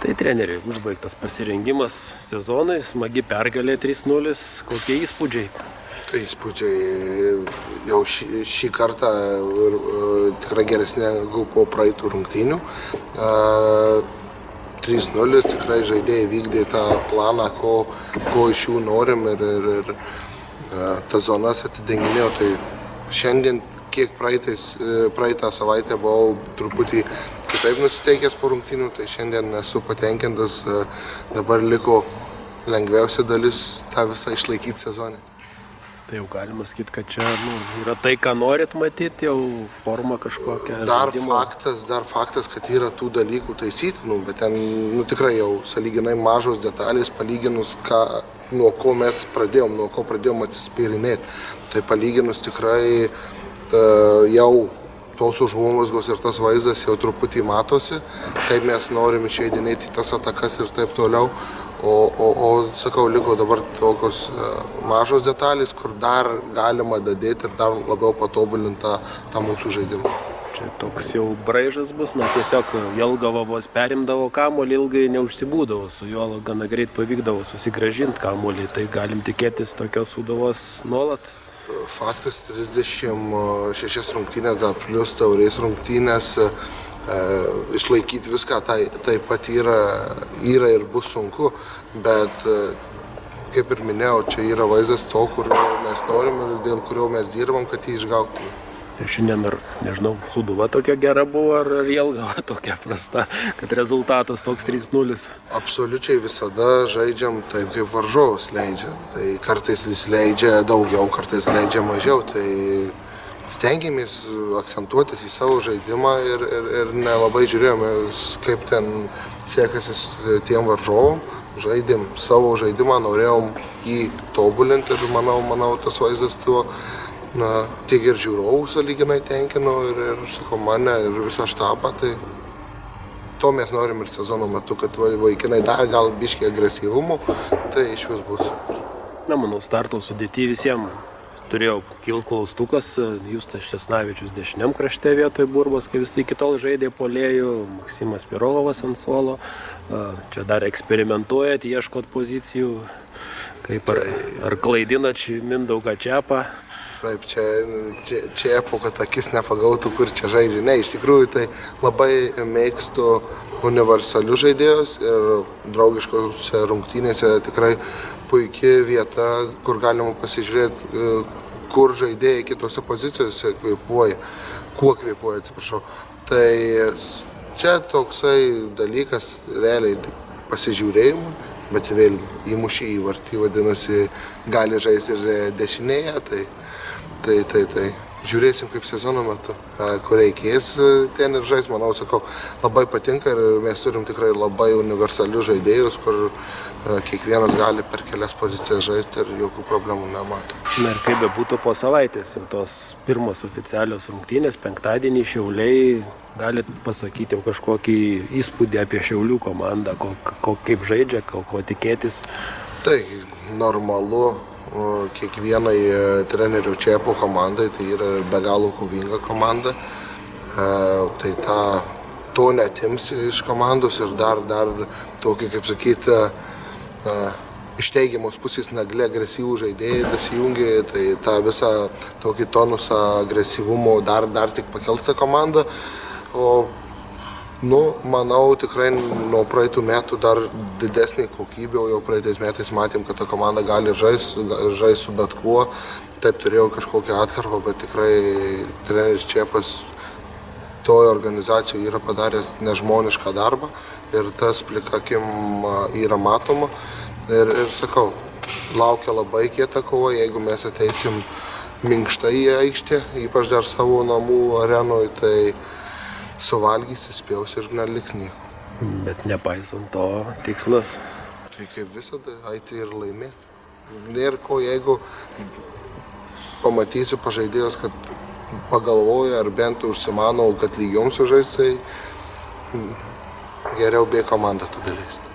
Tai treneriui užbaigtas pasirengimas sezonui, smagi pergalė 3-0, kokie įspūdžiai? Tai įspūdžiai jau šį kartą tikrai geresnė negu po praeitų rungtynių. 3-0 tikrai žaidėjai vykdė tą planą, ko iš jų norim ir tas zonas atidenginėjo. Tai šiandien, kiek praeitą savaitę buvau truputį kitaip nusiteikęs po rungtynių, tai šiandien esu patenkintas, dabar liko lengviausia dalis tą visą išlaikyti sezonę. Tai jau galima sakyti, kad čia yra tai, ką norit matyti, jau forma kažkokia. Dar faktas, kad yra tų dalykų taisytinų, bet ten tikrai jau sąlyginai mažos detalės palyginus, nuo ko mes pradėjom atsispyrinėti. Tai palyginus tikrai jau tos užuomazgos ir tas vaizdas jau truputį matosi, kaip mes norim išeidinėti tas atakas ir taip toliau. O sakau, liko dabar tokios mažos detalės, kur dar galima dadėti ir dar labiau patobulinti tą mūsų žaidimą. Čia toks jau braižas bus, tiesiog Jelgava vos perimdavo kamuolį, ilgai neužsibūdavo, su juo gana greit pavykdavo susigrąžinti kamuolį, tai galim tikėtis tokios sūduvos nuolat. Faktas 36 rungtynės, dar plius taurės rungtynės, išlaikyti viską taip pat yra ir bus sunku, bet kaip ir minėjau, čia yra vaizdas to, kurio mes norim ir dėl kurio mes dirbam, kad jį išgautume. Tai šiandien ar, nežinau, Sūduva tokia gera buvo, ar Jelgava tokia prasta, kad rezultatas toks 3-0? Absoliučiai visada žaidžiam taip, kaip varžovas leidžia. Tai kartais jis leidžia daugiau, kartais leidžia mažiau. Tai stengiamės akcentuotis į savo žaidimą ir nelabai žiūrėjome, kaip ten sekasi tiem varžovom. Žaidėm savo žaidimą, norėjom jį tobulinti ir manau tas vaizdas tuo tiek ir žiūrovų sąlyginai tenkino ir sakau, mane ir visą štabą, tai to mes norim ir sezono metu, kad vaikinai dar gal biškiai agresyvumo, tai iš vis bus. Manau, starto sudėty visiems turėjau kilt klaustukas, Justas Česnavičius dešiniam krašte vietoj Burbos, kai vis tai iki tol žaidė puolėjų, Maksimas Pirogovas ant suolo, čia dar eksperimentuojat, ieškot pozicijų, kaip ar klaidinat Mindaugą Čiapą? Taip, čia kad akis nepagautų, kur čia žaidžia. Ne, iš tikrųjų tai labai mėgstu universalius žaidėjus ir draugiškose rungtynėse tikrai puikia vieta, kur galima pasižiūrėti, kur žaidėjai kitose pozicijose kvėpuoja, kuo kvėpuoja, atsiprašau. Tai čia toksai dalykas realiai pasižiūrėjimui, bet vėl įmušį į vartį, vadinasi, gali žaisti ir dešinėje, tai žiūrėsim kaip sezono metu, kur reikės ten ir žais, manau, sakau, labai patinka ir mes turim tikrai labai universalius žaidėjus, kur kiekvienas gali per kelias pozicijas žaisti ir jokių problemų nemato. Na ir kaip bebūtų po savaitės, jau tos pirmos oficialios rungtynės, penktadienį Šiauliai, galit pasakyti jau kažkokį įspūdį apie Šiaulių komandą, kaip žaidžia, ko tikėtis? Tai normalu. Kiekvienai trenerių Čiapo komandai, tai yra be galo kovinga komanda, tai to netims iš komandos ir dar tokį, kaip sakyti, iš teigiamos pusės naglė agresyvų žaidėjai dasijungė, tai tą visą tokį tonusą agresyvumo dar tik pakels tą komandą, manau, tikrai nuo praeitų metų dar didesnė kokybė, o jau praeitais metais matėm, kad ta komanda gali žaisti su bet kuo. Taip turėjau kažkokią atkarpą, bet tikrai treneris Čiapas toje organizacijoje yra padaręs nežmonišką darbą ir tas plika akim yra matoma. Ir sakau, laukia labai kieta kova, jeigu mes ateisim minkštai į aikštę, ypač dar savo namų arenoje, tai suvalgysi, spjaus ir neliks nieko. Bet nepaisant to tikslas? Tai kaip visada, eiti ir laimėti. Nėra ko, jeigu pamatysiu pažaidėjus, kad pagalvoja ar bent užsimano, kad lygiom sužais, tai geriau B komandą tada leisti.